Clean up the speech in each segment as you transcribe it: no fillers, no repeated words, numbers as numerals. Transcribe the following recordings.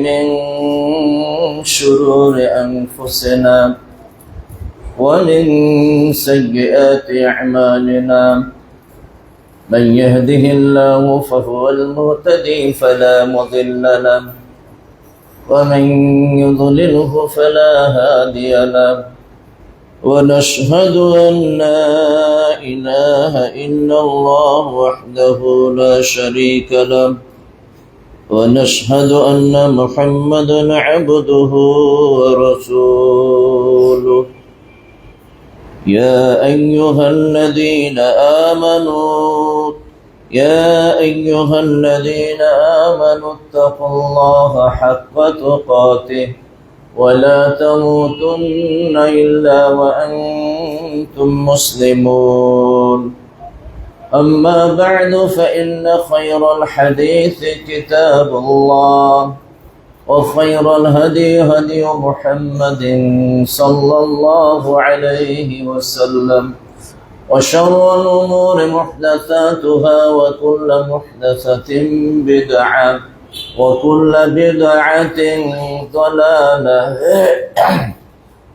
من شرور أنفسنا ومن سيئات أعمالنا من يهده الله فهو المهتدي فلا مضل له ومن يضلله فلا هادي له ونشهد أن لا إله إلا الله وحده لا شريك له ونشهد أن محمدا عبده ورسوله يا أيها الذين آمنوا اتقوا الله حق تقاته ولا تموتن إلا وأنتم مسلمون أما بعد فإن خير الحديث كتاب الله وخير الهدي هدي محمد صلى الله عليه وسلم وشر الأمور محدثاتها وكل محدثة بدعة وكل بدعة ضلالة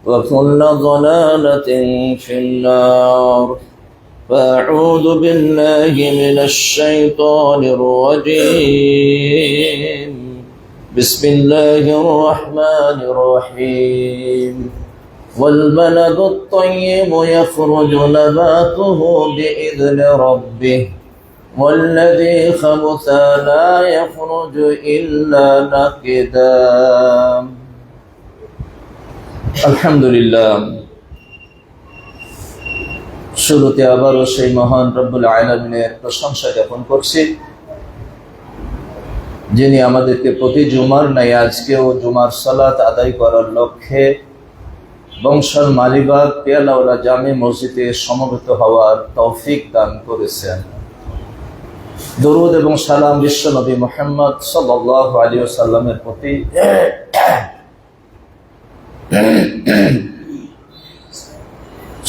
وكل ضلالة في النار فأعوذ بالله من الشيطان الرجيم بسم الله الرحمن الرحيم والبلد الطيب يخرج نباته بإذن ربه والذي خبث لا يخرج إلا نكدا الحمد لله শুরুতে আবারও সেই মহান রব্বুল আলামিনের প্রশংসা জ্ঞাপন করছি, যিনি আমাদেরকে প্রতি জুমার ন্যায় আজকেও জুমার সালাত আদায় করার লক্ষ্যে বংশাল মালিবাগ পেয়ালাওয়ালা জামে মসজিদে সমবেত হওয়ার তৌফিক দান করেছেন। দরুদ এবং সালাম বিশ্ব নবী মুহাম্মদ সাল্লাল্লাহু আলাইহি ওয়াসাল্লামের প্রতি,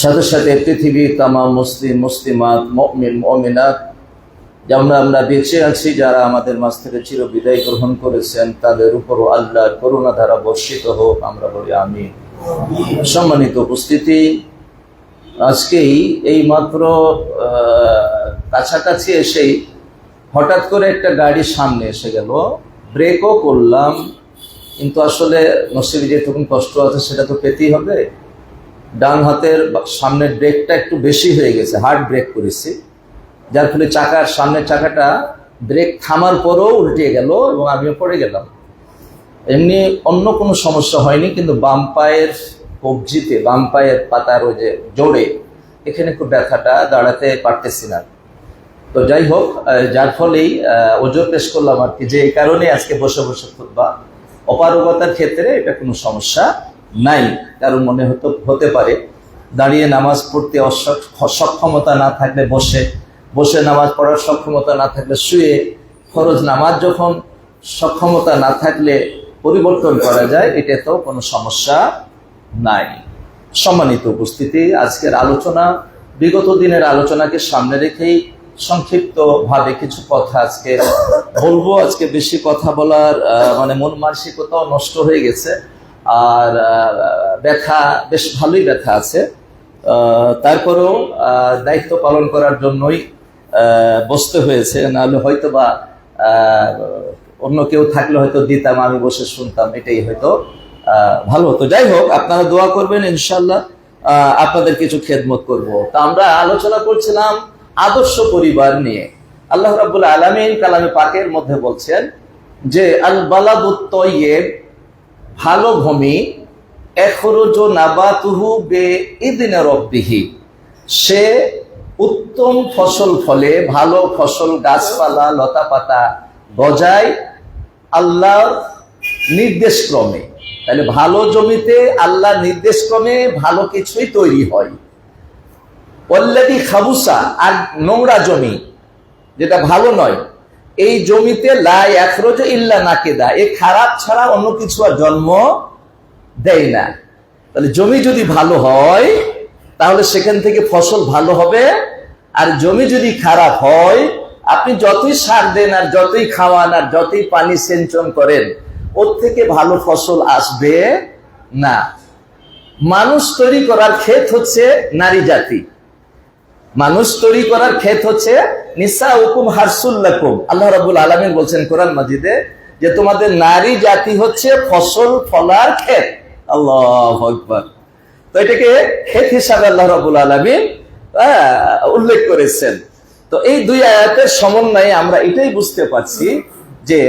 সাথে সাথে পৃথিবীর তামাম মুসলিম মুসলিমাত মুমিন মুমিনাত আমরা বেঁচে আছি, যারা আমাদের মাঝ থেকে চির বিদায় গ্রহণ করেছেন, তাদের উপরও আল্লাহর করুণা ধারা বর্ষিত হোক, আমরা বলি আমিন। সম্মানিত উপস্থিতি, আজকেই এই মাত্র কাছাকাছি এসেই হঠাৎ করে একটা গাড়ি সামনে এসে গেল, ব্রেকও করলাম, কিন্তু আসলে নসিবে যেটুকুন কষ্ট আছে সেটা তো পেতেই হবে। ডান হাতের সামনের ব্রেকটা একটু বেশি হয়ে গেছে, হার্ড ব্রেক করেছি, যার ফলে সামনের চাকাটা ব্রেক থামার পরেও উল্টে গেল এবং আমিও পড়ে গেলাম। এমনি অন্য কোনো সমস্যা হয়নি, কিন্তু বাম পায়ের কবজিতে, বাম পায়ের পাতার ওই যে জোড়ে, এখানে খুব ব্যথাটা, দাঁড়াতে পারতেছি না। তো যাই হোক, যার ফলেই ওজোর পেশ করলাম আর কি, যে এই কারণে আজকে বসে বসে খুতবা। অপারগতার ক্ষেত্রে এটা কোনো সমস্যা নাই, কারণ মনে হতে পারে দাঁড়িয়ে নামাজ পড়তে সক্ষমতা না থাকলে বসে নামাজ পড়ার সক্ষমতা না থাকলে শুয়ে, ফরজ নামাজ যখন সক্ষমতা না থাকলে পরিবর্তন করা যায়, এটা তো কোনো সমস্যা নাই। সম্মানিত উপস্থিতি, আজকের আলোচনা বিগত দিনের আলোচনাকে সামনে রেখেই সংক্ষিপ্ত ভাবে কিছু কথা আজকে বলবো। আজকে বেশি কথা বলার মানে মন মানসিকতাও নষ্ট হয়ে গেছে, আর ব্যথা, বেশ ভালোই ব্যথা আছে, তারপরেও দায়িত্ব পালন করার জন্যই বসতে হয়েছে, নাহলে হয়তো বা অন্য কেউ থাকলে হয়তো দিতাম, আমি বসে শুনতাম, এটাই হয়তো ভালো হতো। যাই হোক, আপনারা দোয়া করবেন, ইনশাল্লাহ আপনাদের কিছু খেদমত করব। তা আমরা আলোচনা করছিলাম আদর্শ পরিবার নিয়ে। আল্লাহ রাব্বুল আলামিন কালামে পাকের মধ্যে বলছেন যে আল বালাদুত তাইয়্যিব, ভালো ভূমি, ইখরুজু নাবাতুহু বিইذনি রাব্বিহি, সে উত্তম ফসল ফলে, ভালো ফসল, গাছপালা, লতাপাতা গজায় আল্লাহর নির্দেশ ক্রমে। তাহলে ভালো জমিতে আল্লাহর নির্দেশ ক্রমে ভালো কিছুই তৈরি হয়। ওয়াল্লাযী খাবুসা, আর নোংরা জমি, যেটা ভালো নয়, এই জমিতে লা ইয়াখরুজু ইল্লা নাকিদা, এই খারাপ ছাড়া অন্য কিছু আর জন্ম দেয় না। তাহলে জমি যদি ভালো হয় তাহলে সেখান থেকে ফসল ভালো হবে, আর জমি যদি খারাপ হয় আপনি যতই সার দেন আর যতই খাওয়ান আর যতই পানি সেচন করেন, ওর থেকে ভালো ফসল আসবে না। মানুষ তৈরি করার ক্ষেত হচ্ছে নারী জাতি, মানুষ তৈরি করার ক্ষেত হচ্ছে নিসাউকুম হারসুল লাকুম। আল্লাহ রাব্বুল আলামিন বলছেন কোরআন মাজিদে যে তোমাদের নারী জাতি হচ্ছে ফসল ফলার ক্ষেত। আল্লাহু আকবার। তো এটাকে ক্ষেত হিসাবে আল্লাহ রাব্বুল আলামিন উল্লেখ করেছেন। তো এই দুই আয়াতের সমন্বয়ে আমরা এটাই বুঝতে পারছি যে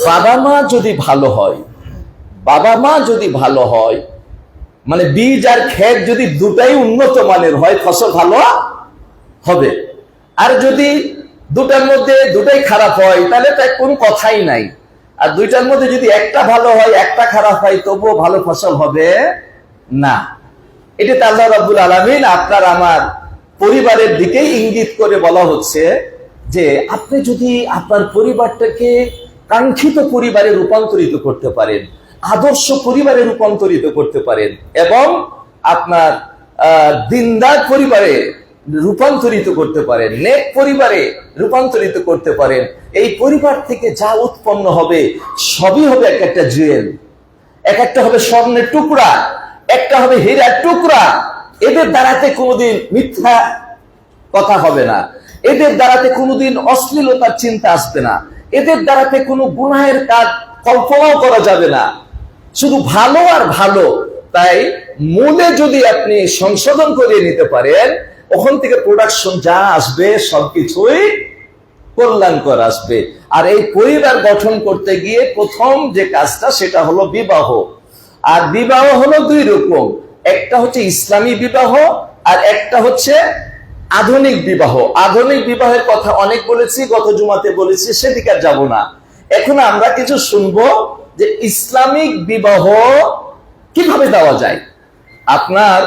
বাবা মা যদি ভালো হয়, বাবা মা যদি ভালো হয়, মানে বীজ আর ক্ষেত যদি দুটাই উন্নত মানের হয়, ফসল ভালো হবে। আর যদি দুটার মধ্যে দুটাই খারাপ হয় তাহলে তার কোনো কথাই নাই। আর দুইটার মধ্যে যদি একটা ভালো হয় একটা খারাপ হয় তবুও ভালো ফসল হবে না। এটা আল্লাহ রাব্বুল আলামিন আপনার আমার পরিবারের দিকেই ইঙ্গিত করে বলা হচ্ছে যে আপনি যদি আপনার পরিবারটাকে কাঙ্ক্ষিত পরিবারে রূপান্তরিত করতে পারেন, আদর্শ পরিবারে রূপান্তরিত করতে পারেন এবং আপনার দিনদার পরিবারে রূপান্তরিত করতে পারেন, নেক পরিবারে রূপান্তরিত করতে পারেন, এই পরিবার থেকে যা উৎপন্ন হবে সবই হবে এক একটা জুয়েল, এক একটা হবে স্বর্ণের টুকরা, একটা হবে হীরার টুকরা। এদের দ্বারাতে কোনোদিন মিথ্যা কথা হবে না, এদের দ্বারাতে কোনোদিন অশ্লীলতার চিন্তা আসবে না, এদের দ্বারাতে কোনো গুনাহের কাজ কল্পনাও করা যাবে না, শুধু ভালো আর ভালো। তাই মূলে যদি আপনি সংশোধন করিয়ে নিতে পারেন, ওখান থেকে প্রোডাকশন যা আসবে সবকিছুই কল্যাণকর আসবে। আর এই পরিবার গঠন করতে গিয়ে প্রথম যে কাজটা সেটা হলো বিবাহ। আর বিবাহ হলো দুই রকম, একটা হচ্ছে ইসলামী বিবাহ আর একটা হচ্ছে আধুনিক বিবাহ। আধুনিক বিবাহের কথা অনেক বলেছি, গত জুমাতে বলেছি, সেদিকে আর যাব না। এখন আমরা কিছু শুনবো যে ইসলামিক বিবাহ কিভাবে দেওয়া যায়। আপনার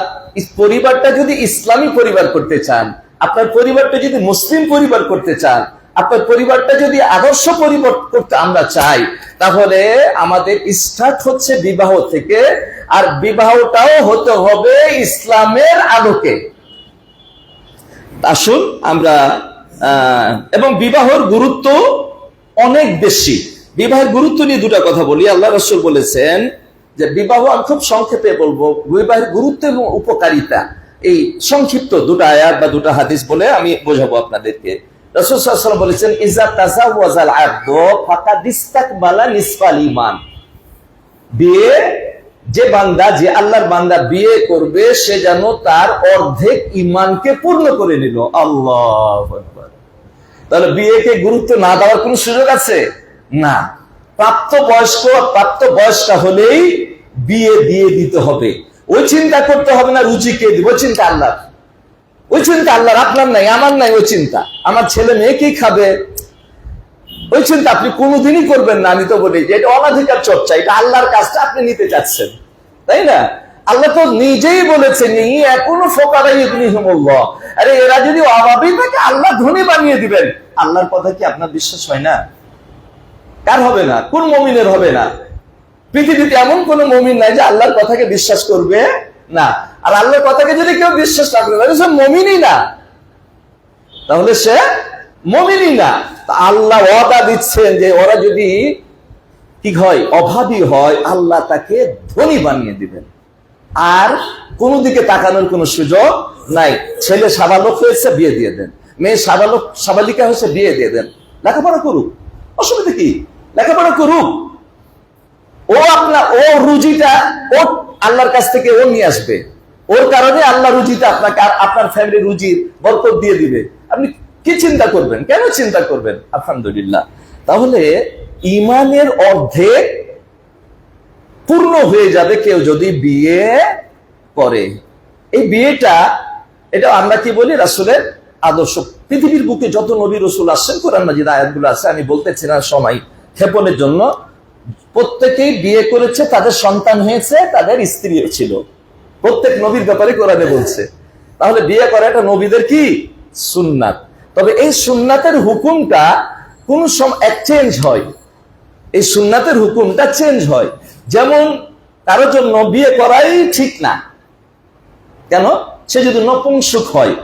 পরিবারটা যদি ইসলামী পরিবার করতে চান, আপনার পরিবারটা যদি মুসলিম পরিবার করতে চান, আপনার পরিবারটা যদি আদর্শ পরিবার করতে আমরা চাই, তাহলে আমাদের স্টার্ট হচ্ছে বিবাহ থেকে। আর বিবাহটাও হতে হবে ইসলামের আলোকে। আসুন আমরা এবং বিবাহের গুরুত্ব অনেক বেশি। বিবাহের গুরুত্ব নিয়ে দুটা কথা বলি। আল্লাহ রাসূল বলেছেন যে বিবাহ, আমি খুব সংক্ষেপে বলবো, বিবাহের গুরুত্ব এবং উপকারিতা এই সংক্ষিপ্ত দুটা আয়াত বা দুটা হাদিস বলে আমি বোঝাবো আপনাদেরকে। রাসূল সাল্লাল্লাহু আলাইহি ওয়াসাল্লাম বলেছেন ইজা তাযাওয়াজাল আবদু ফাকাদ ইসতাকবালা নিসফাল ঈমান। বিয়ে যে বান্দা, যে আল্লাহর বান্দা বিয়ে করবে সে যেন তার অর্ধেক ঈমানকে পূর্ণ করে নিল। আল্লাহু আকবার। তাহলে বিয়েকে গুরুত্ব না দেওয়ার কোন সুযোগ আছে? না। প্রাপ্ত বয়স্কা হলেই বিয়ে দিয়ে দিতে হবে। ওই চিন্তা করতে হবে না রুচি কে দিব, ওই চিন্তা আল্লাহ, ওই চিন্তা আল্লাহর, আপনার নাই আমার নাই ওই চিন্তা। আমার ছেলে মেয়ে কি খাবে ওই চিন্তা আপনি কোনোদিনই করবেন না। আমি তো বলি যে এটা অনাধিকার চর্চা, এটা আল্লাহর কাজটা আপনি নিতে চাচ্ছেন, তাই না? আল্লাহ তো নিজেই বলেছেন এখনো ফোকারাই ইবনিহিমুল্লাহ, আরে এরা যদি অভাবী থাকে আল্লাহ ধনী বানিয়ে দিবেন। আল্লাহর কথা কি আপনার বিশ্বাস হয় না? কার হবে না? কোন মুমিনের হবে না? পৃথিবীতে এমন কোন মুমিন নাই যে আল্লাহর কথাকে বিশ্বাস করবে না। আর আল্লাহর কথাকে যদি কেউ বিশ্বাস না করে তাহলে সে মুমিনই না, তাহলে সে মুমিনই না। আল্লাহ ওয়াদা দিচ্ছেন যে ওরা যদি কি হয়, অভাবী হয়, আল্লাহ তাকে ধনী বানিয়ে দিবেন। আর কোন দিকে তাকানোর কোন সুযোগ নাই। ছেলে সাবালক হয়েছে, বিয়ে দিয়ে দেন। মেয়ে সাবালিকা হয়েছে, বিয়ে দিয়ে দেন। লেখাপড়া করুক, অসুবিধা কি? লেখাপড়া করুক, ও রুজিটা ও আল্লাহর কাছ থেকে ও নিয়ে আসবে, ওর কারণে আল্লাহ রুজিটা আপনাকে আপনার ফ্যামিলি রুজির বরকত দিয়ে দিবে। আপনি কি চিন্তা করবেন? কেন চিন্তা করবেন? আলহামদুলিল্লাহ। তাহলে ঈমানের অর্ধেক পূর্ণ হয়ে যাবে কেউ যদি বিয়ে করে। এই বিয়েটা, এটা আমরা কি বলি, রাসূলের আদর্শ। পৃথিবীর বুকে যত নবী রাসূল আসছেন, কোরআন মাজিদ আয়াতগুলো আছে, আমি বলতেছি না সময় ক্ষেপণের জন্য, প্রত্যেকেই বিয়ে করেছে, তাদের সন্তান হয়েছে, তাদের স্ত্রী ছিল। প্রত্যেক নবীর ব্যাপারে কোরআনে বলছে। তাহলে বিয়ে করা এটা নবীদের কি সুন্নাত। তবে এই সুন্নাতের হুকুমটা কোন সময় চেঞ্জ হয়, এই সুন্নাতের হুকুমটা চেঞ্জ হয়। যেমন কারোর জন্য বিয়ে করাই ঠিক না, কেন? সে যদি নপুংসক হয়,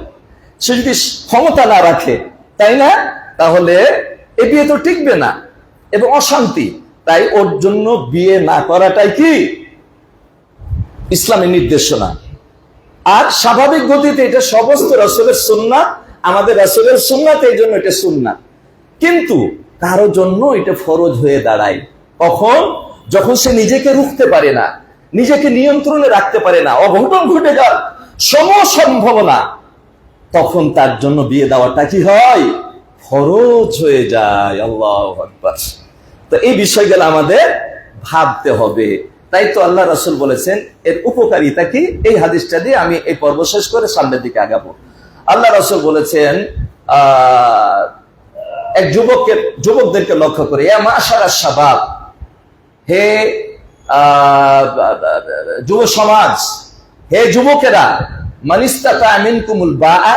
সে যদি ক্ষমতা না রাখে, তাই না? তাহলে এ বিয়ে তো টিকবে না এবং অশান্তি। তাই ওর জন্য বিয়ে না করাটাই কি ইসলামের নির্দেশনা। আর স্বাভাবিক গতিতে এটা সমস্ত রাসূলের সুন্নাত, আমাদের রাসূলের সুন্নাত, এই জন্য এটা সুন্নাত। কিন্তু কারো জন্য এটা ফরজ হয়ে দাঁড়ায় কখন? যখন সে নিজেকে রুখতে পারে না, নিজেকে নিয়ন্ত্রণে রাখতে পারে না, অঘটন ঘটে যাওয়ার সম্ভাবনা, তখন তার জন্য বিয়ে দেওয়াটা কি হয়? ফরজ হয়ে যায়। আল্লাহু আকবার। তো এই বিষয়গুলো আমাদের ভাবতে হবে। তাই তো আল্লাহ রাসূল বলেছেন এর উপকারিতা কি, এই হাদিসটা দিয়ে আমি এই পর্ব শেষ করে সামনের দিকে আগাবো। আল্লাহ রাসূল বলেছেন এক যুবকদেরকে লক্ষ্য করে, ইয়া মাশারাশ শাবাব, হে যুব সমাজ, হে যুবকেরা, মান ইসতাতা মিনকুমুল বাআ,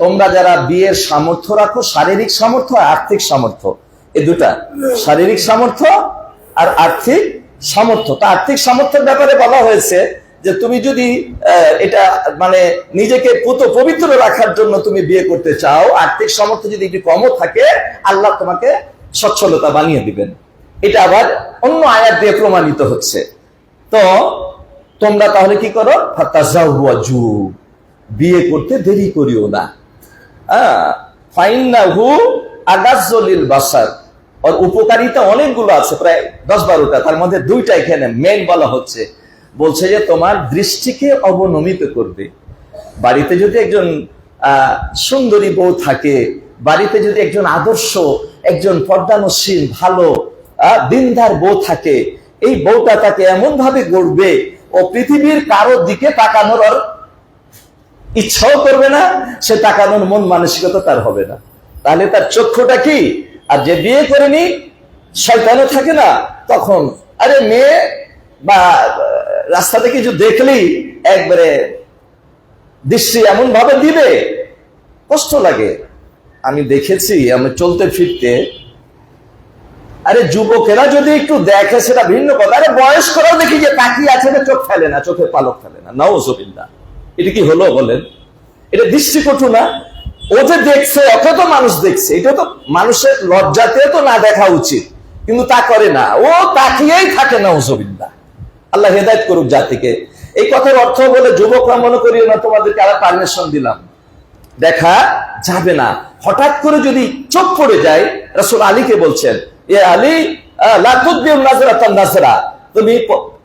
তোমরা যারা বিয়ের সামর্থ্য রাখো, শারীরিক সামর্থ্য আর আর্থিক সামর্থ্য, এই দুটা, শারীরিক সামর্থ্য আর আর্থিক সামর্থ্য। তা আর্থিক সামর্থ্যের ব্যাপারে বলা হয়েছে যে তুমি যদি এটা মানে নিজেকে পবিত্র রাখার জন্য তুমি বিয়ে করতে চাও, আর্থিক সামর্থ্য যদি একটু কমও থাকে, আল্লাহ তোমাকে সচ্ছলতা বানিয়ে দিবেন। এটা আবার অন্য আয়াত দিয়ে প্রমাণিত হচ্ছে। তো তোমরা তাহলে কি করো? ফাতাজাওয়াজু, বিয়ে করতে দেরি করিও না। ফাইন্নাহু আগাজ্জু লিল বাসার, আর উপকারিতা অনেকগুলো আছে, প্রায় 10-12টা, তার মধ্যে 2টা এখানে মেইন বলা হচ্ছে। বলছে যে তোমার দৃষ্টিকে অবনমিত করবে। বাড়িতে যদি একজন সুন্দরী বউ থাকে, বাড়িতে যদি একজন আদর্শ, একজন পর্দানশীল ভালো দিনদার বউ থাকে, এই বউটা তাকে এমন ভাবে গড়বে ও পৃথিবীর কারোর দিকে তাকানোর আর ইচ্ছাও করবে না, সে তাকানোর মন মানসিকতা তার হবে না। তাহলে তার চক্ষুটা কি? আর যে বিয়ে করেনি, শয়তানও থাকে না, তখন আরে মেয়ে বা রাস্তাতে কিছু দেখলেই একবারে দৃষ্টি এমন ভাবে দিবে, কষ্ট লাগে। আমি দেখেছি, আমি চলতে ফিরতে, আরে যুবকেরা যদি একটু দেখে সেটা ভিন্ন কথা, আরে বয়স্করাও দেখি যে তাকিয়ে আছে, চোখ ফেলে না, চোখের পালক ফেলে না। নাউজুবিল্লাহ। এটা কি হলো বলেন? এটা দৃষ্টিকটু না? ও যে দেখছে, ওকে তো মানুষ দেখছে, এটা তো মানুষের লজ্জাতে তো না দেখা উচিত, কিন্তু তা করে না, ও তাকিয়েই থাকে। নাউজুবিল্লাহ। আল্লাহ হেদায়েত করুক জাতিকে। এই কথার অর্থ বলে যুবকরা মনে করিও না তোমাদেরকে আবার পারমিশন দিলাম, দেখা যাবে না। হঠাৎ করে যদি চোখ পড়ে যায়, রাসূল আলীকে বলছেন, এ আলী, লা তুদবিউ নাজরাতান নাজরা, তুমি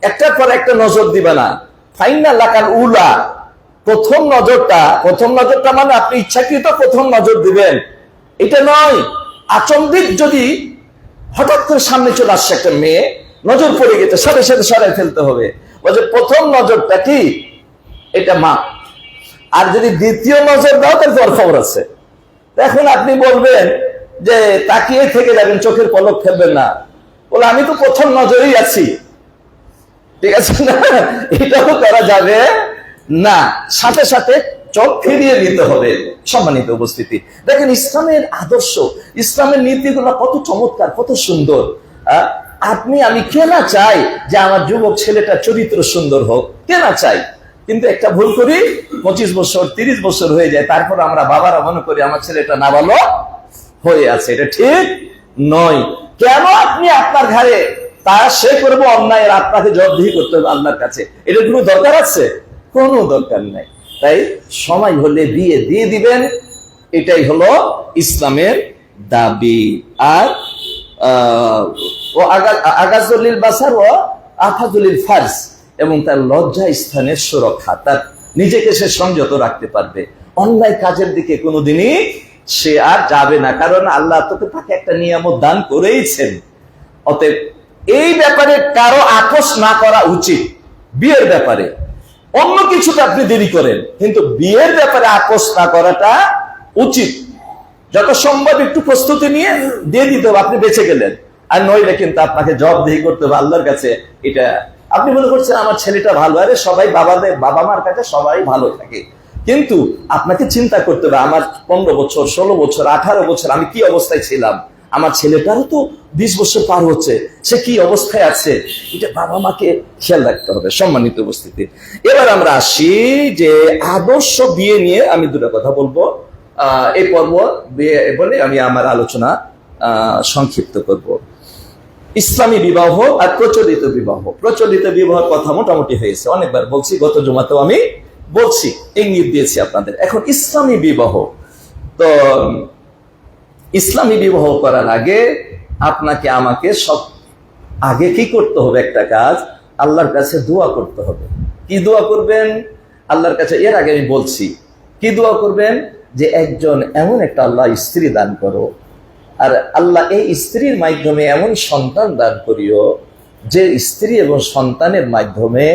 একটার পর একটা নজর দিবে না। ফাইন্না লাকাল উলা, প্রথম নজরটা মানে আপনি ইচ্ছাকৃত প্রথম নজর দিবেন, এটা নয়। আচমবিক যদি হঠাৎ করে সামনে চলে আসছে একটা মেয়ে, নজর পড়ে গেছে, সাথে সাথে সরাই ফেলতে হবে। বলছে প্রথম নজরটা কি? এটা মা। আর যদি দ্বিতীয় নজর দাও, তাহলে তোর খবর আছে। এখন আপনি বলবেন যে তাকিয়ে থেকে যাবেন, চোখের পলক ফেলবেন না। বলে আমি তো প্রথম নজরেই আছি, ঠিক আছে না? এটাও করা যাবে না, সাথে সাথে চোখ ফিরিয়ে নিতে হবে। সম্মানিত উপস্থিতি, দেখেন ইসলামের আদর্শ, ইসলামের নীতিগুলো কত চমৎকার, কত সুন্দর। আমি কে না চাই যে আমার যুবক ছেলেটা চরিত্র সুন্দর হোক, কে না চাই? কিন্তু একটা ভুল করি, 25 বছর 30 বছর হয়ে যায়, তারপর আমরা বাবারা মনে করি আমার ছেলেটা নাবালক হয়ে আছে। এটা ঠিক নয়। কেন আপনি আপনার ঘরে তা সে করবো অন্যায়, আর আপনাকে জবাবদিহি করতে হবে আল্লাহর কাছে? এটা কোনো দরকার আছে? কোনো দরকার নাই। তাই সময় হলে বিয়ে দিয়ে দিবেন, এটাই হলো ইসলামের দাবি। আর ও আগাজুলিল বাসার ও আফাজুলিল ফারজ, এবং তার লজ্জা স্থানের সুরক্ষা, তার নিজেকে সে সংযত রাখতে পারবে। অন্যায় কাজের দিকে কোনোদিনই সে আর যাবে না, কারণ আল্লাহ তাকে একটা নিয়ামত দান করেইছেন। অতএব এই ব্যাপারে কারো আপোষ না করা উচিত। বিয়ের ব্যাপারে অন্য কিছুতে আপনি দেরি করেন, কিন্তু বিয়ের ব্যাপারে আপোষ না করাটা উচিত। যত সম্ভব একটু প্রস্তুতি নিয়ে দিয়ে দিতে হবে, আপনি বেঁচে গেলেন। আর নইলে কিন্তু আপনাকে জবাবদিহি করতে হবে আল্লাহর কাছে। এটা আপনি মনে করছেন আমার ছেলেটা ভালো, আরে সবাই বাবা মার কাছে সবাই ভালো থাকে, কিন্তু আপনাকে চিন্তা করতে হবে আমার 15 বছর 16 বছর 18 বছর আমি কি অবস্থায় ছিলাম, আমার ছেলেটারও তো 20 বছর পার হচ্ছে, সে কি অবস্থায় আছে, এটা বাবা মাকে খেয়াল রাখতে হবে। সম্মানিত উপস্থিতি, এবার আমরা আসি যে আদর্শ বিয়ে নিয়ে আমি দুটো কথা বলবো। এই পর্ব বলে আমি আমার আলোচনা সংক্ষিপ্ত করব। ইসলামী বিবাহ আর প্রচলিত বিবাহ। প্রচলিত বিবাহের কথা মোটামুটি হয়েছে, অনেকবার বলছি, গত জুমাতেও আমি বলছি, ইঙ্গিত দিয়েছি আপনাদের। এখন ইসলামী বিবাহ, তো ইসলামী বিবাহ করার আগে আপনাকে আমাকে আগে কি করতে হবে? একটা কাজ, আল্লাহর কাছে দোয়া করতে হবে। কি দোয়া করবেন আল্লাহর কাছে? এর আগে আমি বলছি কি দোয়া করবেন, যে একজন এমন একটা আল্লাহ স্ত্রী দান করো, আর আল্লাহ এই স্ত্রীর মাধ্যমে এমন সন্তান দান করিও যে স্ত্রী এবং সন্তানের মাধ্যমে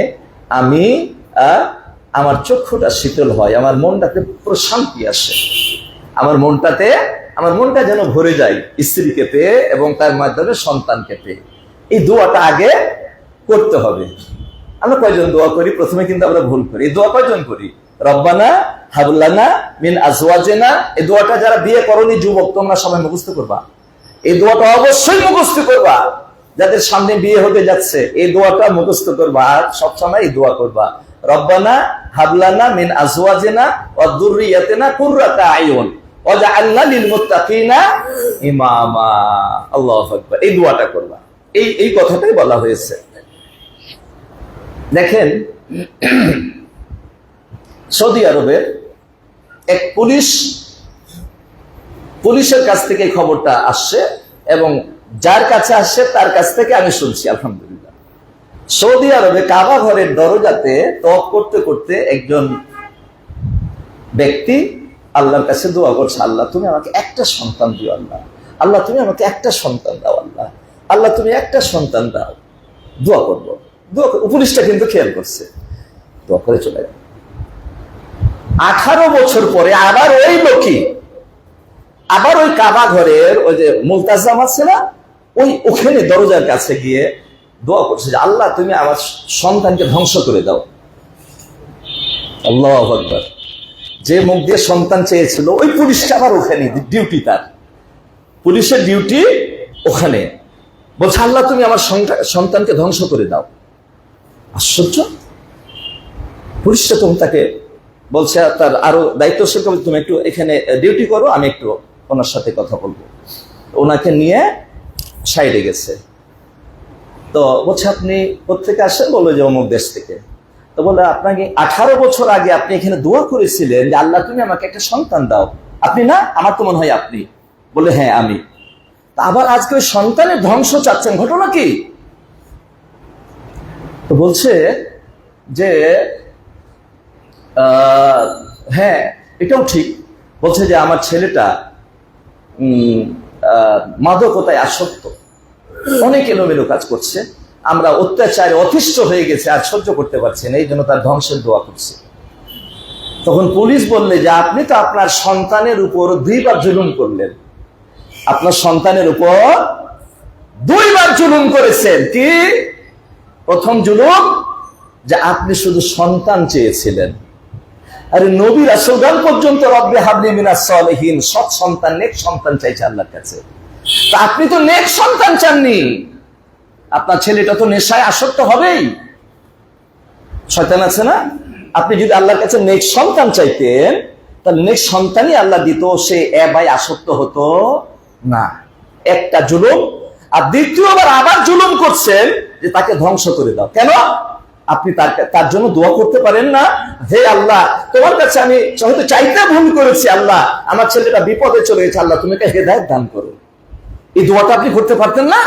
আমি আমার চক্ষুটা শীতল হয়, আমার মনটাতে প্রশান্তি আসে, আমার মনটা যেন ভরে যায় স্ত্রীকে পেয়ে এবং তার মাধ্যমে সন্তানকে পেয়ে। এই দোয়াটা আগে করতে হবে। আমরা কয়জন দোয়া করি? প্রথমে কিন্তু আমরা ভুল করি। এই দোয়া কয়জন করি? রব্বানা হাবলানা মিন আজওয়াজিনা। এই দোয়াটা যারা বিয়ে করনি যুবক, তোমরা সবাই মুখস্থ করবা। এই দোয়াটা অবশ্যই মুখস্থ করবা। যাদের সামনে বিয়ে হতে যাচ্ছে, এই দোয়াটা মুখস্থ করবা আর সবসময় এই দোয়া করবা, রব্বানা হাবলানা মিন আজওয়াজিনা ওয়া যুররিয়াতিনা কুররাতা আয়ুন ওয়াজআলনা লিল মুত্তাকিনা ইমামা। আল্লাহু আকবার। এই দোয়াটা করবা। এই কথাটাই বলা হয়েছে। দেখেন, সৌদি আরবের এক পুলিশের কাছ থেকে খবরটা আসছে এবং যার কাছে আসছে তার কাছ থেকে আমি শুনছি, আলহামদুলিল্লাহ। সৌদি আরবে কাবা ঘরের দরজাতে তওয়াফ করতে করতে একজন ব্যক্তি আল্লাহর কাছে দোয়া করছে, আল্লাহ তুমি আমাকে একটা সন্তান দিও, আল্লাহ তুমি আমাকে একটা সন্তান দাও, আল্লাহ তুমি একটা সন্তান দাও। দোয়া করবো, পুলিশটা কিন্তু খেয়াল করছে, দোয়া করে চলে গেল। 18 বছর পরে আবার ওই লোকই আবার ওই কাবা ঘরের ওই যে মুলতাজাম আছে না, ওখানে দরজার কাছে গিয়ে দোয়া করছে যে আল্লাহ তুমি আমার সন্তানকে ধ্বংস করে দাও। আল্লাহু আকবার। যে মুখ দিয়ে সন্তান চেয়েছিল ওই পুলিশটা আবার ওখানে ডিউটি, তার পুলিশের ডিউটি ওখানে, বলছে আল্লাহ তুমি আমার সন্তানকে ধ্বংস করে দাও। আশ্চর্য। পুলিশটা তুমি তাকে বলছে, তার আরো দায়িত্বশীল, তুমি একটু এখানে ডিউটি করো, আমি একটু ওনার সাথে কথা বলবো। ওনাকে নিয়ে সাইডে গেছে। তো বলছে আপনি কোথেকে আসেন? বললো যে অমুক দেশ থেকে। তো বলে আপনাকে 18 বছর আগে আপনি এখানে দোয়া করেছিলেন যে আল্লাহ তুমি আমাকে একটা সন্তান দাও, আপনি না? আমার তো মনে হয় আপনি। বলে হ্যাঁ আমি। তা আবার আজকে ওই সন্তানের ধ্বংস চাচ্ছেন, ঘটনা কি? তো বলছে যে হ্যাঁ এটাও ঠিক। বলছে যে আমার ছেলেটা মাদকতায় আসক্ত, অনেক এলোমেলো কাজ করছে, আমরা অত্যাচারে অতিষ্ঠ হয়ে গেছে, আর সহ্য করতে পারছি না, এই জন্য তার ধ্বংসের দোয়া করছে। তখন পুলিশ বললে যে আপনি তো আপনার সন্তানের উপর 2 বার জুলুম করলেন, আপনার সন্তানের উপর 2 বার জুলুম করেছেন। কি? প্রথম জুলুম যে আপনি শুধু সন্তান চেয়েছিলেন, আরে নবী রাসূলগণ পর্যন্ত রব্বে হাবলি মিনাস সালিহিন, সৎ সন্তান, নেক সন্তান চাইছে আল্লাহর কাছে। তা আপনি তো নেক সন্তান চাননি, আপনার ছেলেটা তো নেশায় আসক্ত হবেই, শয়তান আছে না? আপনি যদি আল্লাহর কাছে নেক সন্তান চাইতেন, তাহলে নেক সন্তানই আল্লাহ দিত, সে এবাই আসক্ত হতো না। একটা জুলুম। আর দ্বিতীয়বার আবার জুলুম করছেন যে তাকে ধ্বংস করে দাও। কেন? আপনি তার জন্য দোয়া করতে পারেন না? হে আল্লাহ, তোমার কাছে আমি হয়তো চাইতে ভুল করেছি, আল্লাহ আমার ছেলেটা বিপদে চলে গেছে, আল্লাহ তুমি তাকে হেদায়েত দান করো। এই দোয়াটা আপনি করতে পারতেন না?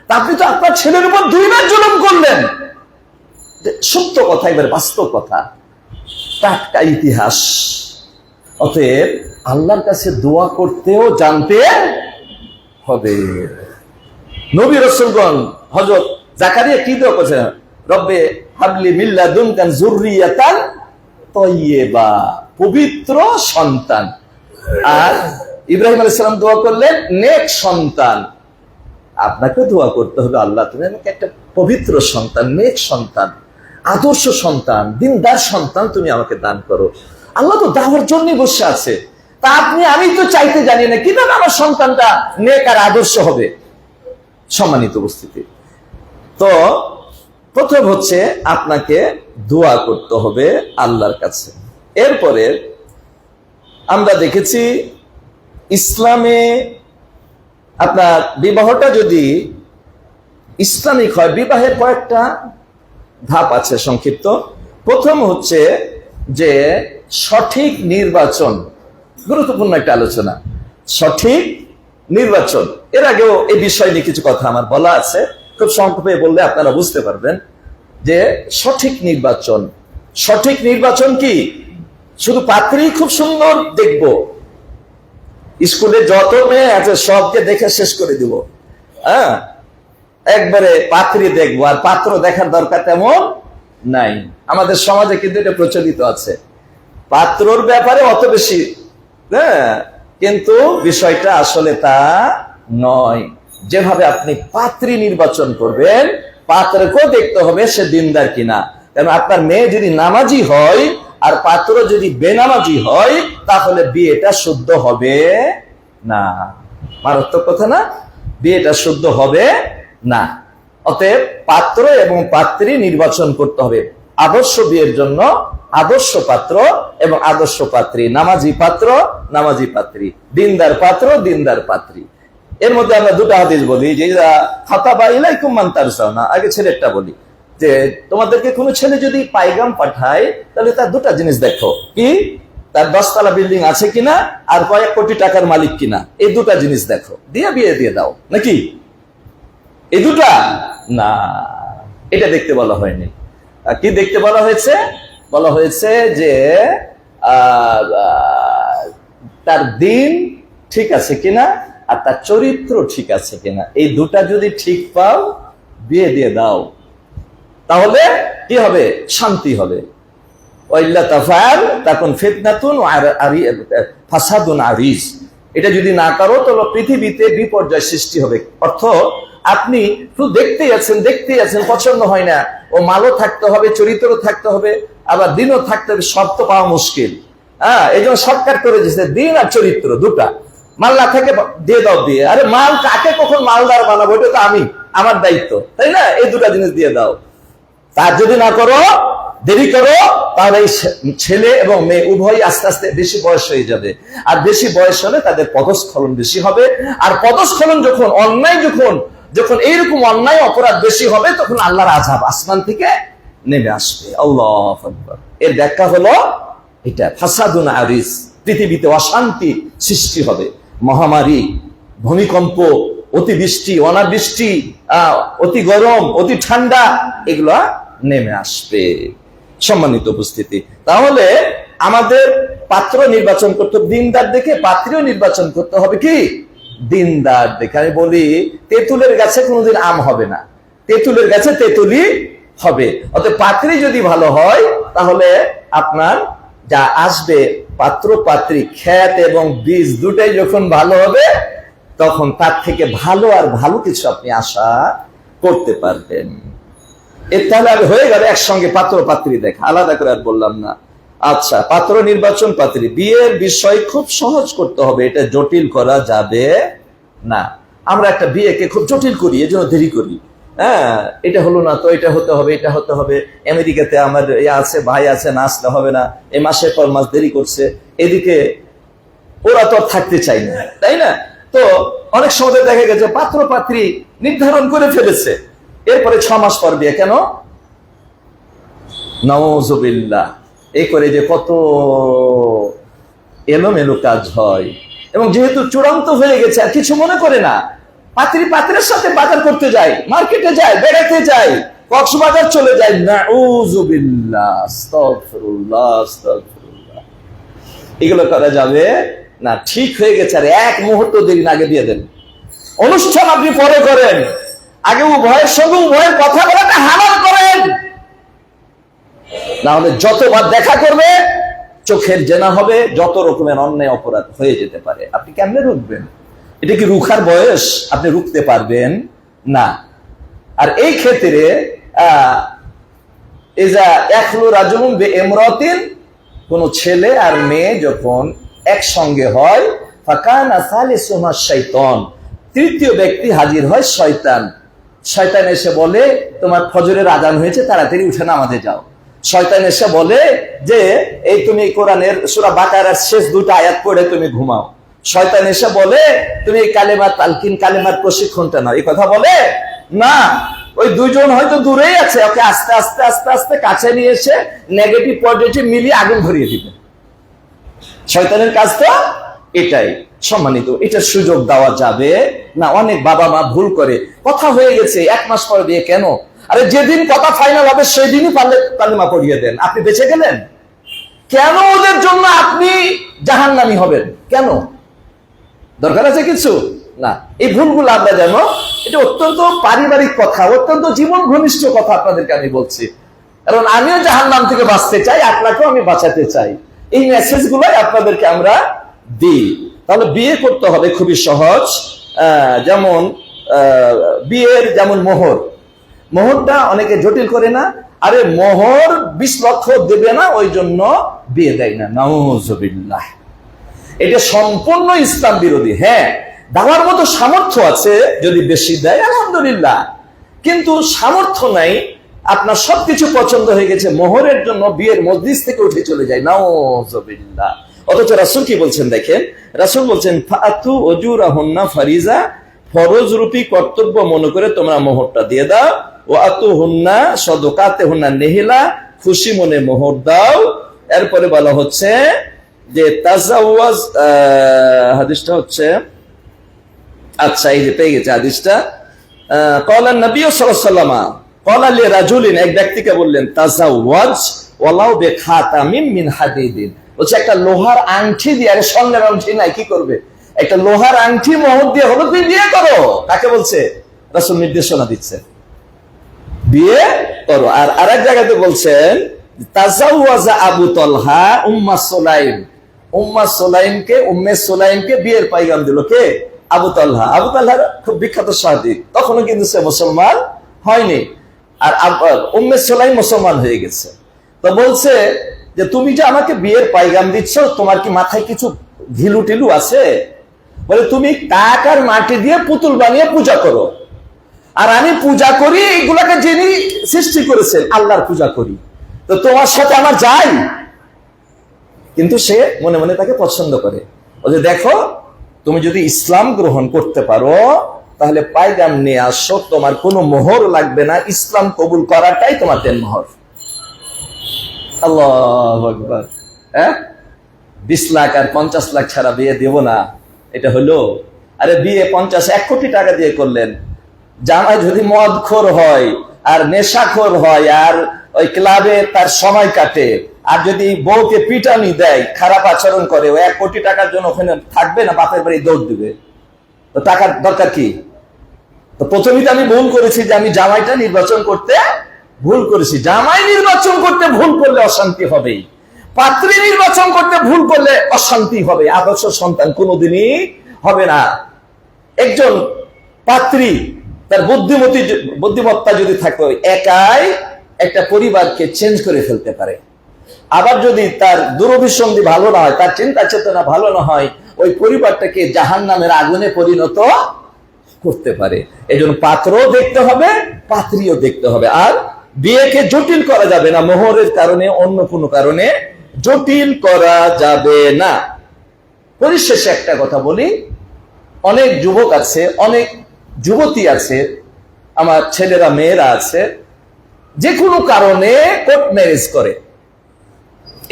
তা আপনি তো আপনার ছেলের উপর 2 বার জুলুম করলেন। সত্য কথা, এবার বাস্তব কথা, টাটকা ইতিহাস। অতএব আল্লাহর কাছে দোয়া করতেও জানতে হবে। নবী রাসূলগণ হযরত জাকারিয়া কি দোয়া করেছেন? রব্বে হাবলি মিন লাদুনকা যুররিয়াতান তাইয়্যিবা, পবিত্র সন্তান। আর ইব্রাহিম আলাইহিস সালাম দোয়া করলেন নেক সন্তান। আপনাকে দোয়া করতে হবে আল্লাহ তুমি আমাকে একটা পবিত্র সন্তান, নেক সন্তান, আদর্শ সন্তান, দিনদার সন্তান তুমি আমাকে দান করো। আল্লাহ তো দেওয়ার জন্যই বসে আছে। তা আমি তো চাইতে জানি না কিভাবে আমার সন্তানটা নেক আর আদর্শ হবে। সম্মানিত উপস্থিতি, তো প্রথম হচ্ছে আপনাকে দোয়া করতে হবে আল্লাহর কাছে। এরপরে আমরা দেখেছি ইসলামে আপনার বিবাহটা যদি ইসলামিক হয়, বিবাহের কয়েকটা ধাপ আছে সংক্ষিপ্ত। প্রথম হচ্ছে যে সঠিক নির্বাচন, গুরুত্বপূর্ণ একটা আলোচনা, সঠিক নির্বাচন। এর আগেও এই বিষয় নিয়ে কিছু কথা আমার বলা আছে, খুব সংক্ষেপে বললে আপনারা বুঝতে পারবেন যে সঠিক নির্বাচন। সঠিক নির্বাচন কি শুধু পাত্রী খুব সুন্দর দেখব, স্কুলে যত মেয়ে আছে সবকে দেখে শেষ করে দিব, হ্যাঁ, একবারে পাত্রী দেখবো আর পাত্র দেখার দরকার তেমন নাই। আমাদের সমাজে কিন্তু এটা প্রচলিত আছে, পাত্রর ব্যাপারে অত বেশি, হ্যাঁ, কিন্তু বিষয়টা আসলে তা নয়। যেভাবে আপনি পাত্রী নির্বাচন করবেন, পাত্রকেও দেখতে হবে সে দিনদার কিনা। কারণ আপনার মেয়ে যদি নামাজি হয় আর পাত্র যদি বেনামাজি হয়, তাহলে বিয়েটা শুদ্ধ হবে না। মারাত্মক কথা না? বিয়েটা শুদ্ধ হবে না। অতএব পাত্র এবং পাত্রী নির্বাচন করতে হবে। আদর্শ বিয়ের জন্য আদর্শ পাত্র এবং আদর্শ পাত্রী, নামাজি পাত্র নামাজি পাত্রী, দিনদার পাত্র দিনদার পাত্রী। এর মধ্যে আমরা দুটো হাদিস বলি, যে খাতাবা ইলাইকুম মান তারসাউনা। আগে ছেলেরটা বলি, যে তোমাদেরকে কোনো ছেলে যদি পাইগাম পাঠায় তাহলে তার দুটা জিনিস দেখো, কি তার 10 তলা বিল্ডিং আছে কিনা আর কয়েক কোটি টাকার মালিক কিনা, এই দুটা জিনিস দেখো, দিয়ে বিয়ে দিয়ে দাও। নাকি এই দুটা না, এটা দেখতে বলা হয়নি। কি দেখতে বলা হয়েছে? বলা হয়েছে যে তার দিন ঠিক আছে কিনা আর তার চরিত্র ঠিক আছে কিনা, এই দুটা যদি ঠিক পাও বিয়ে দিয়ে দাও, তাহলে কি হবে? শান্তি হবে। ওয়াইল্লা তাফআল তাকুন ফিতনাতুন ওয়া ফাসাদুন আরিজ। এটা যদি না করো তাহলে পৃথিবীতে বিপর্যয় সৃষ্টি হবে। অর্থ আপনি শুধু দেখতেই আছেন, পছন্দ হয় না, ও মালও থাকতে হবে, চরিত্রও থাকতে হবে, আবার দিনও থাকতে হবে, সব তো পাওয়া মুশকিল। হ্যাঁ, এই জন্য শর্টকাট করে দিয়েছে, দিন আর চরিত্র দুটা। মাল না থাকে দিয়ে দাও বিয়ে। আরে মাল কাকে কখন মালদার বানাবো, এটা তো আমার দায়িত্ব, তাই না? এই দুটা জিনিস দিয়ে দাও। তার যদি না করো, দেরি করো, তাহলে এই ছেলে এবং মেয়ে উভয় আস্তে আস্তে বেশি বয়স হয়ে যাবে। আর বেশি বয়স হলে তাদের পদস্খলন বেশি হবে। আর পদস্খলন যখন অন্যায়, যখন এইরকম অন্যায় অপরাধ বেশি হবে, তখন আল্লাহর আযাব আসমান থেকে নেমে আসবে। আল্লাহু আকবার। এর ব্যাখ্যা হলো এটা, ফাসাদুন আরিজ, পৃথিবীতে অশান্তি সৃষ্টি হবে, মহামারী, ভূমিকম্প, অতিবৃষ্টি, অনাবৃষ্টি, অতি গরম, অতি ঠান্ডা, এগুলা নেমে আসবে। সম্মানিত উপস্থিতি, তাহলে আমাদের পাত্র নির্বাচন করতে হবে দিনদার দেখে, পাত্রীও নির্বাচন করতে হবে কি দিনদার দেখে। আমি বলি, তেঁতুলের গাছে কোনোদিন আম হবে না, তেঁতুলের গাছে তেঁতুলি হবে। অতএব পাত্রী যদি ভালো হয়, তাহলে আপনার যা আসবে পাত্র পাত্রী, খ্যাত এবং বীজ দুটাই যখন ভালো হবে, তখন তার থেকে ভালো আর ভালো কিছু আপনি আশা করতে পারবেন। এর তাহলে আর হয়ে গেল একসঙ্গে পাত্র পাত্রী দেখা, আলাদা করে আর বললাম না। আচ্ছা, পাত্র নির্বাচন, পাত্রী, বিয়ের বিষয় খুব সহজ করতে হবে, এটা জটিল করা যাবে না। আমরা একটা বিয়েকে খুব জটিল করি, এজন্য দেরি করি। হ্যাঁ, এটা হলো না তো এটা হতে হবে, এটা হতে হবে। আমেরিকাতে আমার আছে, ভাই আছে, না আসলে হবে না, এই মাসের পর মাস দেরি করছে। এদিকে ওরা তো থাকতে চাই না, তাই না? তো অনেক সময় দেখা গেছে পাত্র পাত্রী নির্ধারণ করে ফেলেছে, এরপরে 6 মাস পর বিয়ে। কেন? নাউযুবিল্লাহ। এই করে যে কত এলোমেলো কাজ হয়। এবং যেহেতু চূড়ান্ত হয়ে গেছে, আর কিছু মনে করে না। পাত্রী পাত্রের সাথে বাজার করতে যায়, মার্কেটে যায়, বেড়াতে যায়, কক্সবাজার চলে যায়। নাউযুবিল্লাহ, আস্তাগফিরুল্লাহ, আস্তাগফিরুল্লাহ। এগুলো করা যাবে না। ঠিক হয়ে গেছে, আর এক মুহূর্ত দেরি না, আগে দিয়ে দেন। অনুষ্ঠান আপনি পরে করেন, আগে উভয়ের সঙ্গে উভয়ের কথা বলাটা হালাল করেন। না হলে যতবার দেখা করবে চোখের জেনা হবে, যত রকমের অন্যায় অপরাধ হয়ে যেতে পারে। আপনি কেমনে রুখবেন? এটা কি রুখার বয়স? আপনি রুখতে পারবেন না। আর এই ক্ষেত্রে কোন ছেলে আর মেয়ে যখন একসঙ্গে হয়, ফাকানা সালিসুহুমা শাইতান, তৃতীয় ব্যক্তি হাজির হয় শয়তান। শয়তান এসে বলে, তোমার ফজরের আজান হয়েছে, তাড়াতাড়ি উঠে নামাজে যাও। শয়তান এসে বলে যে এই তুমি কোরআনের সূরা বাকারার শেষ দুটো আয়াত পড়ে তুমি ঘুমাও। শয়তান এসে বলে তুমি এই কালেমা তালকিন কালেমার প্রশিক্ষণটা নাও। এই কথা বলে না, ওই দুইজন হয়তো দূরেই আছে, ওকে আস্তে আস্তে আস্তে আস্তে কাছে নিয়ে এসে নেগেটিভ পজিটিভ মিলিয়ে আগুন ধরিয়ে দিবে। শয়তানের কাজ তো এটাই। সম্মানিত, এটা সুযোগ দেওয়া যাবে না। অনেক বাবা মা ভুল করে, কথা হয়ে গেছে 1 মাস পর বিয়ে, কেন? আরে যেদিন কথা ফাইনাল হবে সেদিনই পারলে কালেমা পড়িয়ে দেন, আপনি বেঁচে গেলেন। কেন ওদের জন্য আপনি জাহান্নামী হবেন? কেন? দরকার আছে কিছু না। এই ভুলগুলো আমরা যেন, এটা অত্যন্ত পারিবারিক কথা, অত্যন্ত জীবন ঘনিষ্ঠ কথা আপনাদেরকে আমি বলছি, কারণ আমিও জাহান্নাম থেকে বাঁচতে চাই, আপনাকেও আমি বাঁচাতে চাই। এই মেসেজ গুলোই আপনাদেরকে আমরা দিই। তাহলে বিয়ে করতে হবে খুবই সহজ। যেমন বিয়ের যেমন মোহরটা অনেকে জটিল করে না, আরে মোহর 20 লক্ষ দেবে না ওই জন্য বিয়ে দেয় না, নাউজুবিল্লাহ। এটা সম্পূর্ণ ইসলাম বিরোধী। হ্যাঁ, দেওয়ার মতো সামর্থ্য আছে, যদি বেশি দেয় আলহামদুলিল্লাহ, কিন্তু সামর্থ্য নাই, আপনার সবকিছু পছন্দ হয়ে গেছে, মোহরের জন্য বিয়ের মজলিস থেকে উঠে চলে যায়, নাউজুবিল্লাহ। অথচ রাসূল কি বলছেন দেখেন, রাসূল বলছেন ফাতু উজুরাহুন্না ফারিজা, ফরজ রূপী কর্তব্য মনে করে তোমরা মোহরটা দিয়ে দাও। ওয়া আতুহুন্না সাদাকাতুহুন্না নিহিলা, খুশি মনে মোহর দাও। এরপরে বলা হচ্ছে যে তাজাওয়াজ, হাদিসটা হচ্ছে, আচ্ছা এই যে পেয়ে গেছে হাদিসটা। ক্বালা নবী সাল্লাল্লাহু আলাইহি ওয়াসাল্লাম ক্বালা লিরাজুলিন, এক ব্যক্তিকে বললেন তাজাওয়াজ ওয়ালাউ বিখাতামিন মিন হাদিদিন, বলছে একটা লোহার আংটি দিয়ে, আরে স্বর্ণের আংটি নাই, কি করবে? একটা লোহার আংটি মোহর দিয়ে হলো তুমি বিয়ে করো। কাকে বলছে? রাসূল নির্দেশনা দিচ্ছে বিয়ে করো। আর আরেক জায়গাতে বলছেন তাজাওয়াজা আবু তালহা উম্মা সুলাইম, উম্মে সুলাইমকে বিয়ের পাইগাম দিল কে? আবু তালহা। আবু তালহার খুব বিখ্যাত সাহাবী, তখনও কিন্তু সে মুসলমান হয়নি, আর উম্মে সুলাইম মুসলমান হয়ে গেছে। তো বলছে যে তুমি যে আমাকে বিয়ের পাইগাম দিচ্ছ, তোমার কি মাথায় কিছু ঘিলু টিলু আছে? বলে তুমি কাঠ আর মাটি দিয়ে পুতুল বানিয়ে পূজা করো, আর আমি পূজা করি এইগুলাকে যিনি সৃষ্টি করেছেন আল্লাহর পূজা করি, তো তোমার সাথে আমার যাই। কিন্তু সে মনে মনে তাকে পছন্দ করে। বলে দেখো, তুমি যদি ইসলাম গ্রহণ করতে পারো তাহলে পাইগাম নিয়ে আসো, তোমার কোনো মোহর লাগবে না, ইসলাম কবুল করাটাই তোমার মোহর। আল্লাহু আকবার। 20 লাখ আর 50 লাখ ছাড়া বিয়ে দেব না, এটা হলো? আরে বিয়ে 1 কোটি টাকা দিয়ে করলেন, জামাই যদি মদখোর হয় আর নেশাখোর হয় আর ওই ক্লাবে তার সময় কাটে, আর যদি বউকে পিটানি দেয়, খারাপ আচরণ করে, ওই 1 কোটি টাকার জন্য ওখানে থাকবে না, বাপের বাড়ি দৌড় দিবে? তো টাকার দরকার কি? তো প্রথমেই তো আমি ভুল করেছি যে আমি জামাইটা নির্বাচন করতে ভুল করেছি। জামাই নির্বাচন করতে ভুল করলে অশান্তি হবেই, পাত্রী নির্বাচন করতে ভুল করলে অশান্তি হবে, আদর্শ সন্তান কোনোদিনই হবে না। একজন পাত্রী তার বুদ্ধিমত্তা যদি থাকে, একাই একটা পরিবারকে চেঞ্জ করে ফেলতে পারে। আবার যদি তার দূরভিসন্ধি ভালো না হয়, তার চিন্তা চেতনা ভালো না হয়, ওই পরিবারটাকে জাহান্নামের আগুনে পরিণত করতে পারে। এই জন্য পাত্রও দেখতে হবে, পাত্রীও দেখতে হবে। আর বিয়েকে জটিল করা যাবে না, মোহরের কারণে অন্য কোনো কারণে জটিল করা যাবে না। পরিশেষে একটা কথা বলি, অনেক যুবক আছে, অনেক যুবতী আছে, আমার ছেলেরা মেয়েরা আছে, যে কোনো কারণে কোর্ট ম্যারেজ করে।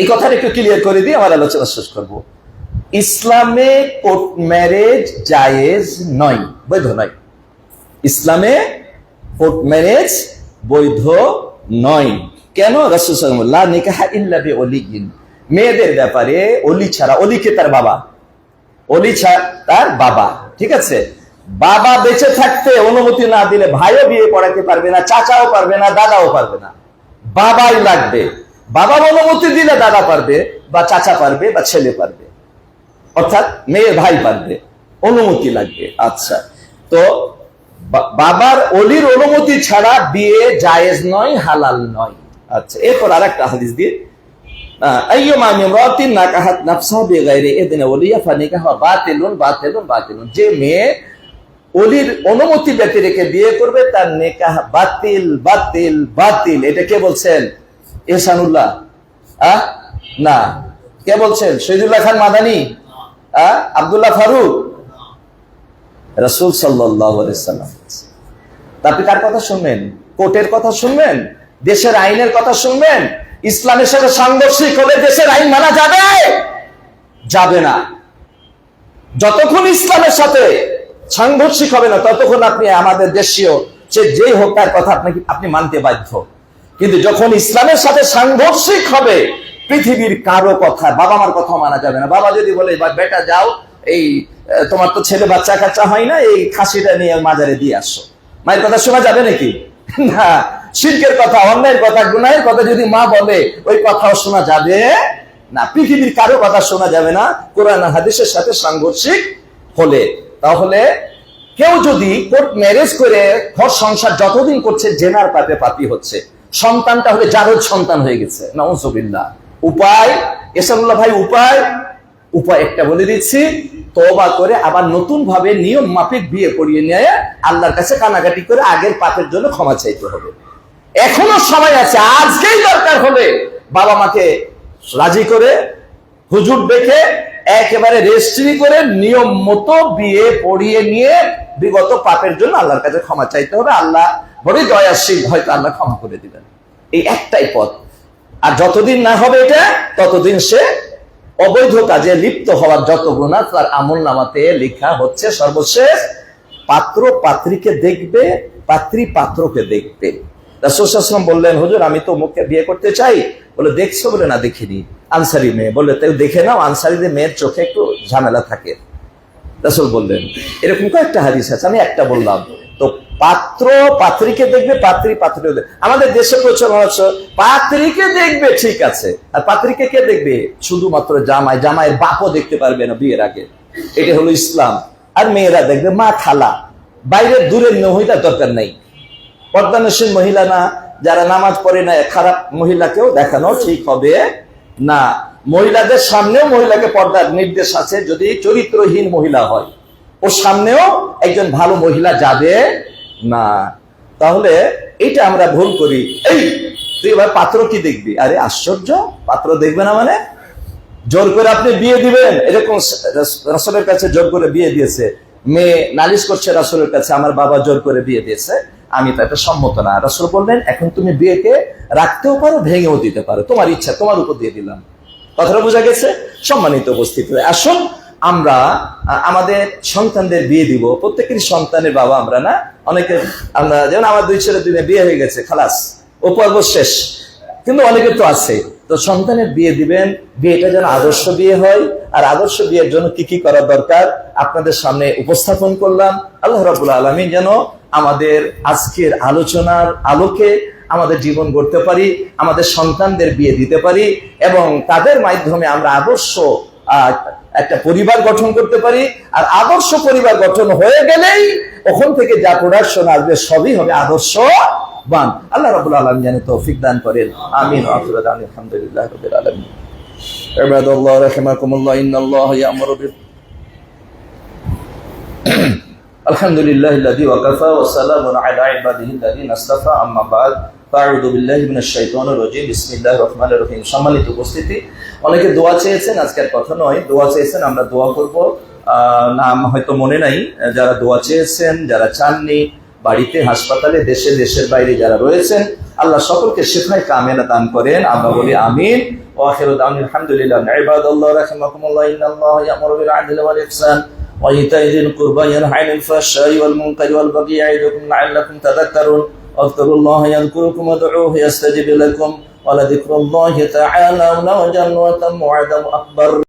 এই কথাটা একটু ক্লিয়ার করে দিয়ে আমার আলোচনা শেষ করব। ইসলামে কোর্ট ম্যারেজ জায়েজ নয়, বৈধ নয়। ইসলামে কোর্ট ম্যারেজ বৈধ নয়। কেন? রাসূল সাল্লাল্লাহু আলাইহি ওয়াসাল্লাম লা নিকাহা ইল্লা বিওলিয়িন, মেয়েদের ব্যাপারে ওলি ছাড়া, ওলিকে তার বাবা, ওলি ছাড়া তার বাবা, ঠিক আছে? বাবা বেঁচে থাকতে অনুমতি না দিলে ভাইও বিয়ে পড়াতে পারবে না, চাচাও পারবে না, দাদাও পারবে না, বাবাই লাগবে। বাবা অনুমতি দিলে দাদা পারবে, বা চাচা পারবে, বা ছেলে পারবে, অর্থাৎ মেয়ে ভাই পারবে, অনুমতি লাগবে। আচ্ছা, তো বাবার ওলির অনুমতি ছাড়া বিয়ে জায়েজ নয়, হালাল নয়। আচ্ছা, এরপর আরেকটা হাদিস দিয়ে, আইয়ুমা ইমরাতিন নাকাহাত নাফসাহা বিগাইরি ইযনি ওলিয়া ফানিকাহা বাতিলুন বাতিলুন বাতিলুন, যে মেয়ে ওলির অনুমতি ব্যতি রেখে বিয়ে করবে তার নিকাহ বাতিল বাতিল বাতিল। এটা কে বলছেন? এহসানুল্লাহ? না। কে বলছেন? শহীদুল্লাহ খান মাদানী? আব্দুল্লাহ ফারুক? রাসূল সাল্লাল্লাহু আলাইহি ওয়াসাল্লাম। আপনি কার কথা শুনবেন? কোর্টের কথা শুনবেন? দেশের আইনের কথা শুনবেন? ইসলামের সাথে সাংঘর্ষিক হলে দেশের আইন মানা যাবে? যাবে না। যতক্ষণ ইসলামের সাথে সাংঘর্ষিক হবে না ততক্ষণ আপনি আমাদের দেশীয় যেই হোক তার কথা আপনি মানতে বাধ্য। কিন্তু যখন ইসলামের সাথে সাংঘর্ষিক হবে, পৃথিবীর কারো কথা, বাবা মার কথা মানা যাবে না। বাবা যদি বলে বেটা যাও, এই তোমার তো ছেলে বাচ্চা কাচ্চা হয় না, এই খাসিটা নিয়ে মাজারে দিয়ে আসো, মায়ের কথা শোনা যাবে নাকি? না। শিরকের কথা, অন্যায়ের কথা, গুনাহের কথা যদি মা বলে, ওই কথাও শোনা যাবে না। পৃথিবীর কারো কথা শোনা যাবে না কোরআন হাদিসের সাথে সাংঘর্ষিক হলে। তাহলে কেউ যদি কোর্ট ম্যারেজ করে ঘর সংসার যতদিন করছে, জেনার পাপে পাপী হচ্ছে। সন্তানটা হলে জারজ সন্তান হয়ে গেছে, নাউযুবিল্লাহ। উপায় এহসানুল্লাহ ভাই, উপায় একটা বলে দিচ্ছি, তওবা করে আবার নতুন ভাবে নিয়ম মাফিক বিয়ে করিয়ে নিয়ে আল্লাহর কাছে কানাকাটি করে আগের পাপের জন্য ক্ষমা চাইতে হবে। এখনো সময় আছে। আজকেই দরকার হলে বাবা মাকে রাজি করে, হুজুর দেখে, একেবারে রেজিস্ট্রি করে নিয়ম মতো বিয়ে পড়িয়ে নিয়ে বিগত পাপের জন্য আল্লাহর কাছে ক্ষমা চাইতে হবে। আল্লাহ বড় দয়াশীল, হয়তো আল্লাহ ক্ষমা করে দিবেন। এই একটাই পথ। আর যতদিন না হবে এটা, ততদিন সে অবৈধ কাজে লিপ্ত হওয়ার যত গুনাহ তার আমলনামাতে লেখা হচ্ছে। সর্বশেষ পাত্র পাত্রীকে দেখবে, পাত্রী পাত্রকে দেখবে। রাসূল সাল্লাল্লাহু আলাইহি ওয়াসাল্লাম বললেন, হুজুর আমি তো মুখে বিয়ে করতে চাই। বলে দেখছো? বলে না দেখিনি। আনসারী মেয়ে। বলে তাই দেখে নাও, আনসারীদের মেয়ের চোখে একটু ঝামেলা থাকে। রাসূল বললেন, এরকম কয়েকটা হাদিস আছে, আমি একটা বললাম। তো পাত্র পাত্রীকে দেখবে, পাত্রী পাত্রীকে দেখবে। আমাদের দেশে প্রচলন আছে পাত্রীকে দেখবে, ঠিক আছে, আর পাত্রীকে কে দেখবে? শুধুমাত্র জামাই, জামাইয়ের বাপও দেখতে পারবে না বিয়ের আগে। এটা হলো ইসলাম। আর মেয়েরা দেখবে মা, খালা, বাইরের দূরের মহিলা দরকার নেই। পর্দানসীন মহিলা না, যারা নামাজ পড়ে না, খারাপ মহিলাকেও দেখানো ঠিক হবে না। মহিলাদের সামনেও মহিলাকে পর্দার নির্দেশ আছে, যদি চরিত্রহীন মহিলা হয়, ওর সামনেও একজন ভালো মহিলা যাবে না। তাহলে এটা আমরা ভুল করি। এই তুই এবার পাত্র কি দেখবি? আরে আশ্চর্য, পাত্র দেখবে না মানে? জোর করে আপনি বিয়ে দিবেন? এরকম রাসূলের কাছে জোর করে বিয়ে দিয়েছে মেয়ে, নালিশ করছে রাসূলের কাছে, আমার বাবা জোর করে বিয়ে দিয়েছে, আমি তো এটা সম্মত না। রাসূল বললেন, এখন তুমি বিয়েকে রাখতেও পারো, ভেঙেও দিতে পারো, তোমার ইচ্ছা, তোমার উপর দিয়ে দিলাম। কথাটা বোঝা গেছে? সম্মানিত উপস্থিতি, আসুন আমরা আমাদের সন্তানদের বিয়ে দিব। প্রত্যেকেরই সন্তানের বাবা আমরা না? অনেকে আমরা, যেমন আমার 2 ছেলে 2 মেয়ে বিয়ে হয়ে গেছে, খালাস, ও পর্ব শেষ। কিন্তু অনেকে তো আছে। তো সন্তানের বিয়ে দিবেন, বিয়েটা যেন আদর্শ বিয়ে হয়। আর আদর্শ বিয়ের জন্য কি কি করা দরকার আপনাদের সামনে উপস্থাপন করলাম। আল্লাহ রাব্বুল আলামিন যেন আমাদের আজকের আলোচনার আলোকে আমাদের জীবন গড়তে পারি, আমাদের সন্তানদের বিয়ে দিতে পারি, এবং তাদের মাধ্যমে আমরা আদর্শ একটা পরিবার গঠন করতে পারি। আর আদর্শ পরিবার গঠন হয়ে গেলেই ওখান থেকে যা প্রোডাকশন আসবে সবই হবে আদর্শবান। আল্লাহ রাব্বুল আলামিন যেন তৌফিক দান করেন। আমিন। আলহামদুলিল্লাহ রাব্বিল আলামিন। ইবাদাল্লাহ রাহিমাকুমুল্লাহ, ইন্নাল্লাহা ইয়া'মুরু বিল আলহামদুলিল্লাহিল্লাযী ওয়াকাফা ওয়া সালামুন আলা ইবাদিহিল্লাযীনা ইসতাফা, আম্মা বা'দ। আউযু বিল্লাহি মিনাশ শাইতানির রাজীম। বিসমিল্লাহির রহমানির রহিম। সম্মানিত উপস্থিতি, অনেকে দোয়া চেয়েছেন, আজকের কথা নয়, দোয়া চেয়েছেন, আমরা দোয়া করব। নাম হয়তো মনে নাই, যারা দোয়া চেয়েছেন, যারা চাননি, বাড়িতে, হাসপাতালে, দেশে, দেশের বাইরে যারা রয়েছেন, আল্লাহ সকলকে শিফায়ে কামেলা দান করেন। আমরা বলি আমিন। ওয়া আখিরু দাওয়ানা আলহামদুলিল্লাহ। ইবাদাল্লাহ রাহিমাকুমুল্লাহ, ইন্নাল্লাহা ইয়া'মুরু বিল আদলি ওয়াল ইহসান وإيتاء ذي القربى ينهى عن الفحشاء والمنكر والبغي يعظكم لعلكم تذكرون واذكروا الله يذكركم وادعوه يستجب لكم ولذكر الله تعالى أعلى وجل وأتم وأعظم أكبر.